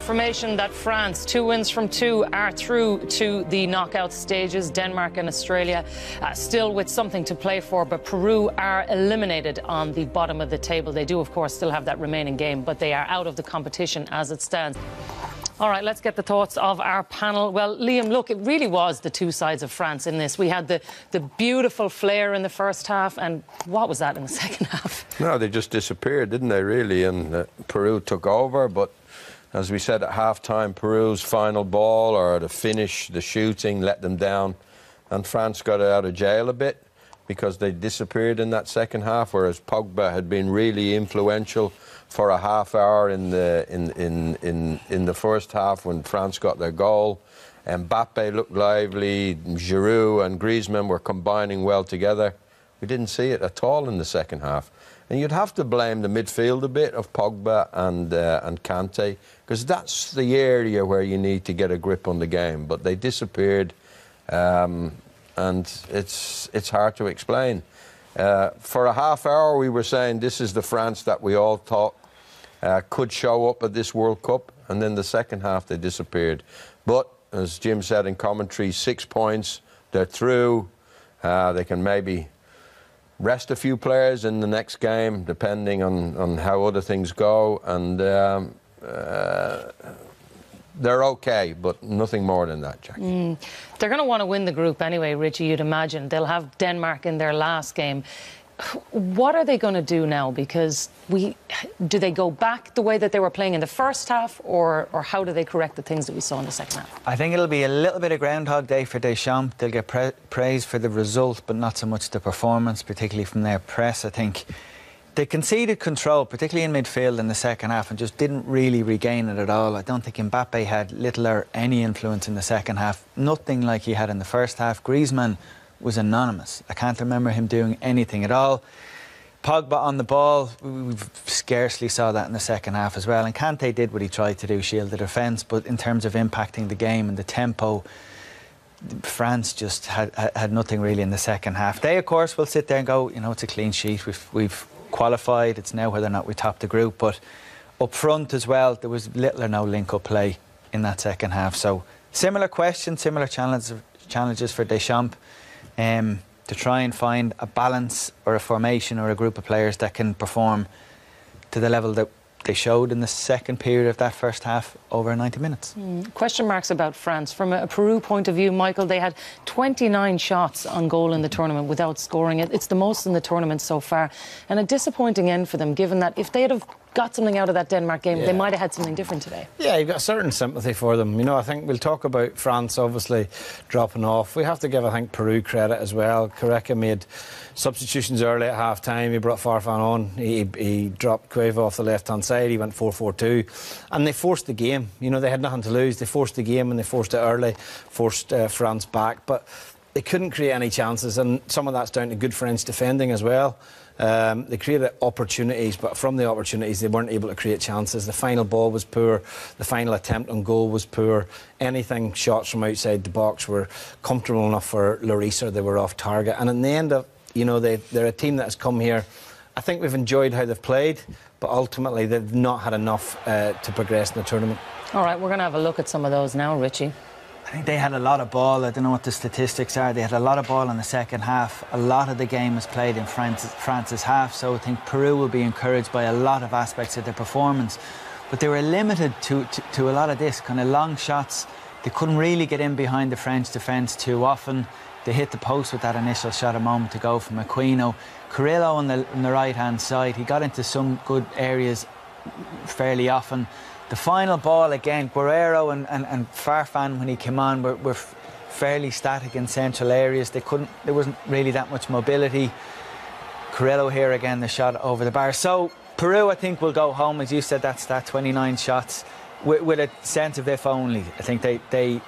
confirmation that France, 2 wins from 2, are through to the knockout stages. Denmark and Australia still with something to play for, but Peru are eliminated on the bottom of the table. They do, of course, still have that remaining game, but they are out of the competition as it stands. All right, let's get the thoughts of our panel. Well, Liam, look, it really was the two sides of France in this. We had the beautiful flair in the first half, and what was that in the second half? No, they just disappeared, didn't they, really? And Peru took over, but as we said at half-time, Peru's final ball, or the finish, the shooting, let them down. And France got out of jail a bit because they disappeared in that second half, whereas Pogba had been really influential for a half hour in the first half when France got their goal. Mbappe looked lively, Giroud and Griezmann were combining well together. We didn't see it at all in the second half. And you'd have to blame the midfield a bit of Pogba and Kante, because that's the area where you need to get a grip on the game. But they disappeared, and it's hard to explain. For a half hour, we were saying this is the France that we all thought could show up at this World Cup, and then the second half they disappeared. But as Jim said in commentary, 6 points, they're through. They can maybe rest a few players in the next game, depending on how other things go, and they're okay, but nothing more than that, Jack. They're going to want to win the group anyway, Richie, you'd imagine. They'll have Denmark in their last game. What are they going to do now? Because do they go back the way that they were playing in the first half, or how do they correct the things that we saw in the second half? I think it'll be a little bit of Groundhog Day for Deschamps. They'll get praise for the result, but not so much the performance, particularly from their press. I think they conceded control, particularly in midfield in the second half, and just didn't really regain it at all. I don't think Mbappe had little or any influence in the second half. Nothing like he had in the first half. Griezmann was anonymous. I can't remember him doing anything at all. Pogba on the ball, we scarcely saw that in the second half as well. And Kante did what he tried to do, shield the defence, but in terms of impacting the game and the tempo, France just had nothing really in the second half. They, of course, will sit there and go, you know, it's a clean sheet. We've qualified. It's now whether or not we top the group. But up front as well, there was little or no link-up play in that second half. So similar questions, similar challenges for Deschamps. To try and find a balance or a formation or a group of players that can perform to the level that they showed in the second period of that first half over 90 minutes. Question marks about France. From a Peru point of view, Michael, they had 29 shots on goal in the tournament without scoring it. It's the most in the tournament so far. And a disappointing end for them, given that if they'd have got something out of that Denmark game, they might have had something different today. Yeah, you've got a certain sympathy for them. You know, I think we'll talk about France obviously dropping off. We have to give, I think, Peru credit as well. Correca made substitutions early at half-time. He brought Farfan on. He dropped Cueva off the left-hand side. He went 4-4-2. And they forced the game. You know, they had nothing to lose. They forced the game and they forced it early, forced France back. But they couldn't create any chances, and some of that's down to good French defending as well. They created opportunities, but from the opportunities they weren't able to create chances. The final ball was poor. The final attempt on goal was poor. Anything shots from outside the box were comfortable enough for Lloris, or they were off target. And in the end of, you know, they're a team that has come here. I think we've enjoyed how they've played, but ultimately they've not had enough to progress in the tournament. All right, we're going to have a look at some of those now, Richie. I think they had a lot of ball. I don't know what the statistics are. They had a lot of ball in the second half. A lot of the game was played in France's half, so I think Peru will be encouraged by a lot of aspects of their performance. But they were limited to a lot of this, kind of long shots. They couldn't really get in behind the French defence too often. They hit the post with that initial shot a moment ago from Aquino. Carrillo on the right-hand side, he got into some good areas fairly often. The final ball, again, Guerrero and Farfan, when he came on, were fairly static in central areas. There wasn't really that much mobility. Carrillo here again, the shot over the bar. So Peru, I think, will go home, as you said. That's 29 shots with a sense of if only. I think they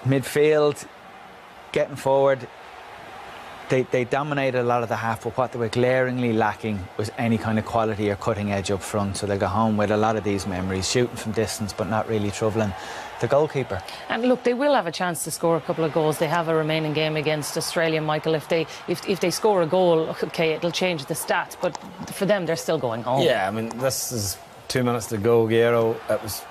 midfield, getting forward. They dominated a lot of the half, but what they were glaringly lacking was any kind of quality or cutting edge up front. So they go home with a lot of these memories, shooting from distance but not really troubling the goalkeeper. And look, they will have a chance to score a couple of goals. They have a remaining game against Australia, Michael. If they score a goal, OK, it'll change the stats, but for them, they're still going home. Yeah, I mean, this is 2 minutes to go, Guerrero. It was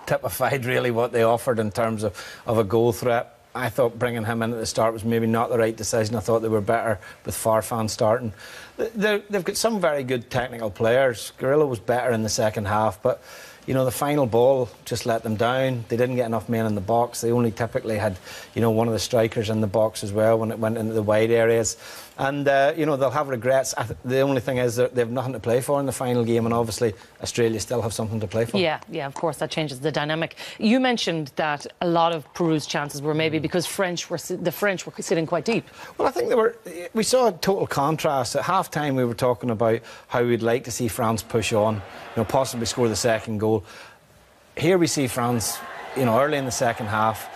typified really what they offered in terms of a goal threat. I thought bringing him in at the start was maybe not the right decision. I thought they were better with Farfan starting. They've got some very good technical players. Guerrero was better in the second half, but you know, the final ball just let them down. They didn't get enough men in the box. They only typically had, you know, one of the strikers in the box as well when it went into the wide areas. And, you know, they'll have regrets. The only thing is that they have nothing to play for in the final game, and obviously Australia still have something to play for. Yeah, of course, that changes the dynamic. You mentioned that a lot of Peru's chances were maybe because the French were sitting quite deep. Well, I think we saw a total contrast. At half-time we were talking about how we'd like to see France push on, you know, possibly score the second goal. Here we see France, you know, early in the second half,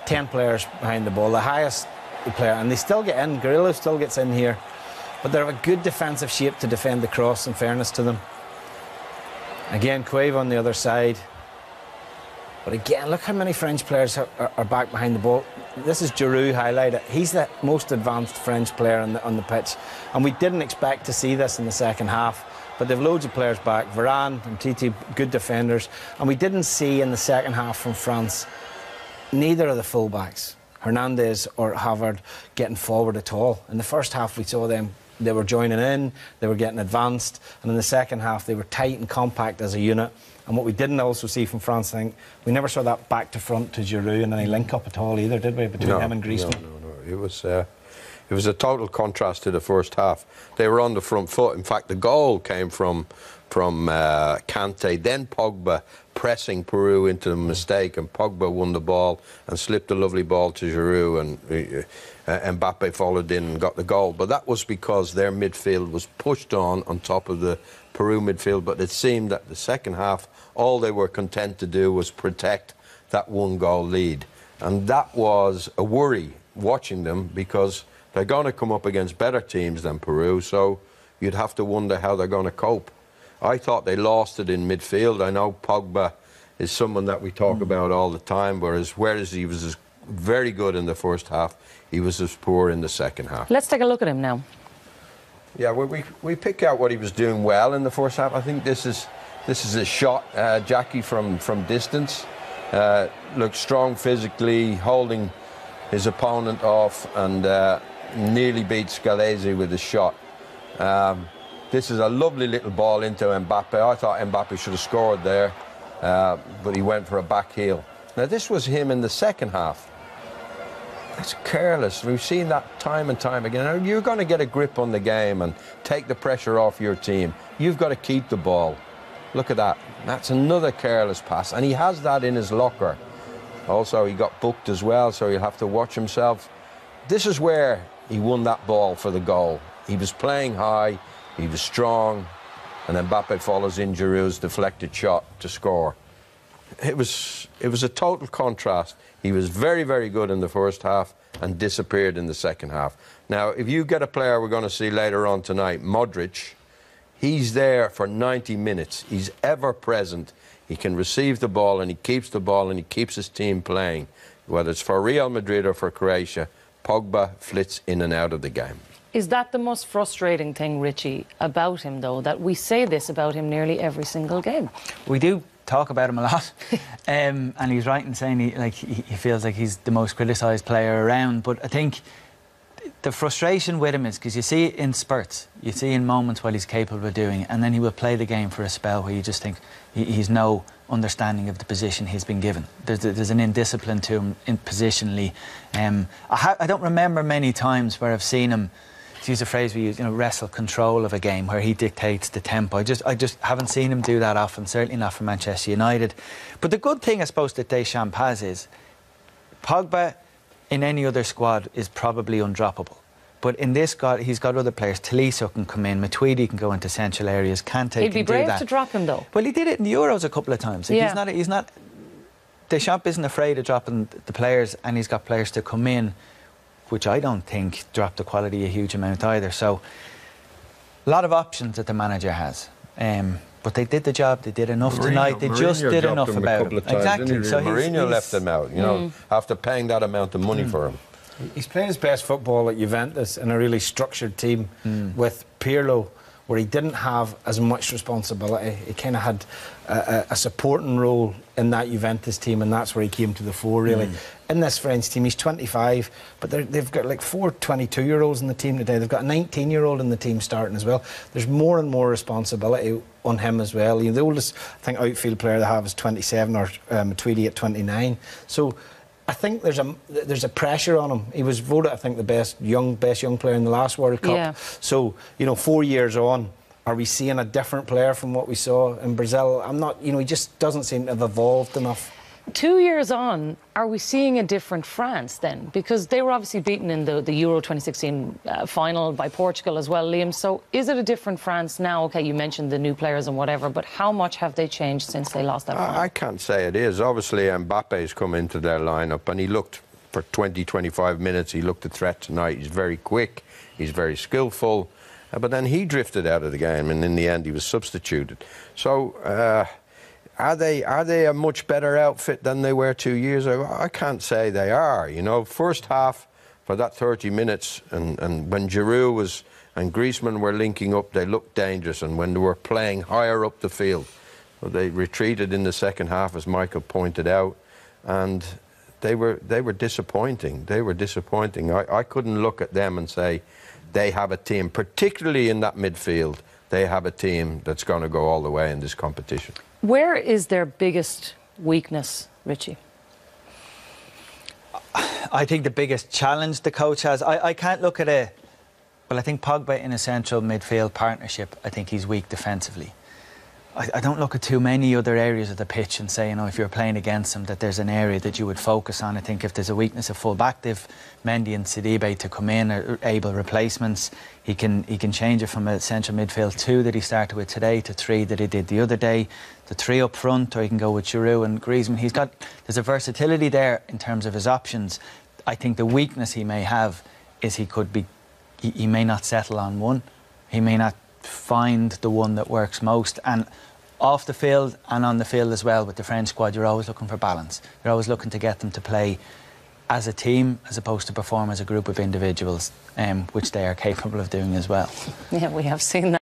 10 players behind the ball, the highest player, and they still get in. Guerrero still gets in here, but they have a good defensive shape to defend the cross, in fairness to them. Again, Cueva on the other side. But again, look how many French players are back behind the ball. This is Giroud highlighted. He's the most advanced French player on the pitch, and we didn't expect to see this in the second half. But they've loads of players back. Varane and Titi, good defenders. And we didn't see in the second half from France neither of the full-backs, Hernandez or Havard, getting forward at all. In the first half we saw them, they were joining in, they were getting advanced, and in the second half they were tight and compact as a unit. And what we didn't also see from France, I think, we never saw that back to front to Giroud and any link-up at all either, did we, between him and Griezmann? No. It was a total contrast to the first half. They were on the front foot. In fact, the goal came from Kante, then Pogba pressing Peru into a mistake, and Pogba won the ball and slipped a lovely ball to Giroud, and Mbappe followed in and got the goal. But that was because their midfield was pushed on top of the Peru midfield. But it seemed that the second half, all they were content to do was protect that one-goal lead. And that was a worry watching them, because they're going to come up against better teams than Peru, so you'd have to wonder how they're going to cope. I thought they lost it in midfield. I know Pogba is someone that we talk about all the time, whereas he was very good in the first half, he was as poor in the second half. Let's take a look at him now. Yeah, we pick out what he was doing well in the first half. I think this is a shot, Jackie, from distance. Looked strong physically, holding his opponent off, and nearly beat Scalesi with a shot. This is a lovely little ball into Mbappe. I thought Mbappe should have scored there, but he went for a back heel. Now, this was him in the second half. It's careless. We've seen that time and time again. Now, you're going to get a grip on the game and take the pressure off your team. You've got to keep the ball. Look at that. That's another careless pass, and he has that in his locker. Also, he got booked as well, so he'll have to watch himself. This is where he won that ball for the goal. He was playing high, he was strong, and Mbappe follows in Giroud's deflected shot to score. It was a total contrast. He was very, very good in the first half and disappeared in the second half. Now, if you get a player we're going to see later on tonight, Modric, he's there for 90 minutes. He's ever present. He can receive the ball, and he keeps the ball, and he keeps his team playing. Whether it's for Real Madrid or for Croatia, Pogba flits in and out of the game. Is that the most frustrating thing, Richie, about him, though, that we say this about him nearly every single game? We do talk about him a lot, and he's right in saying he feels like he's the most criticised player around. But I think the frustration with him is because you see it in spurts, you see in moments what he's capable of doing, and then he will play the game for a spell where you just think he's no understanding of the position he's been given. There's an indiscipline to him positionally. I don't remember many times where I've seen him, to use a phrase we use, wrestle control of a game where he dictates the tempo. I just haven't seen him do that often, certainly not for Manchester United. But the good thing, I suppose, that Deschamps has is Pogba in any other squad is probably undroppable. But in this squad, he's got other players. Tolisso can come in, Matuidi can go into central areas, Kante can do that. He'd be brave to drop him, though. Well, he did it in the Euros a couple of times. Yeah. He's not. Deschamps isn't afraid of dropping the players, and he's got players to come in, which I don't think drop the quality a huge amount either. So, a lot of options that the manager has. But they did the job. They did enough tonight. They just did enough about it. Exactly. So Mourinho left him out, after paying that amount of money for him. He's playing his best football at Juventus in a really structured team with Pirlo, where he didn't have as much responsibility. He kind of had a supporting role in that Juventus team, and that's where he came to the fore, really. In this French team, he's 25, but they've got like 4 22-year-olds in the team today. They've got a 19-year-old in the team starting as well. There's more and more responsibility on him as well. You know, the oldest, I think, outfield player they have is 27, or Tweedy at 29. So I think there's a pressure on him. He was voted, I think, the best young player in the last World Cup. Yeah. So, you know, 4 years on, are we seeing a different player from what we saw in Brazil? I'm not, you know, he just doesn't seem to have evolved enough. 2 years on, are we seeing a different France then? Because they were obviously beaten in the Euro 2016 final by Portugal as well, Liam. So is it a different France now? OK, you mentioned the new players and whatever, but how much have they changed since they lost that final? I can't say it is. Obviously, Mbappe's come into their lineup, and he looked, for 20, 25 minutes, he looked a threat tonight. He's very quick, he's very skillful, but then he drifted out of the game, and in the end he was substituted. So are they a much better outfit than they were 2 years ago? I can't say they are. You know, first half, for that 30 minutes, and when Giroud and Griezmann were linking up, they looked dangerous, and when they were playing higher up the field, well, they retreated in the second half, as Michael pointed out, and they were disappointing. They were disappointing. I couldn't look at them and say they have a team, particularly in that midfield, they have a team that's going to go all the way in this competition. Where is their biggest weakness, Richie? I think the biggest challenge the coach has, I can't look at it, well, I think Pogba in a central midfield partnership, I think he's weak defensively. I don't look at too many other areas of the pitch and say, you know, if you're playing against him, that there's an area that you would focus on. I think if there's a weakness at full back, they've Mendy and Sidibe to come in, are able replacements. He can change it from a central midfield 2 that he started with today to 3 that he did the other day, to 3 up front, or he can go with Giroud and Griezmann. There's a versatility there in terms of his options. I think the weakness he may have is he may not settle on one. He may not find the one that works most. And off the field and on the field as well with the French squad, you're always looking for balance. You're always looking to get them to play as a team as opposed to perform as a group of individuals, which they are capable of doing as well. Yeah, we have seen that.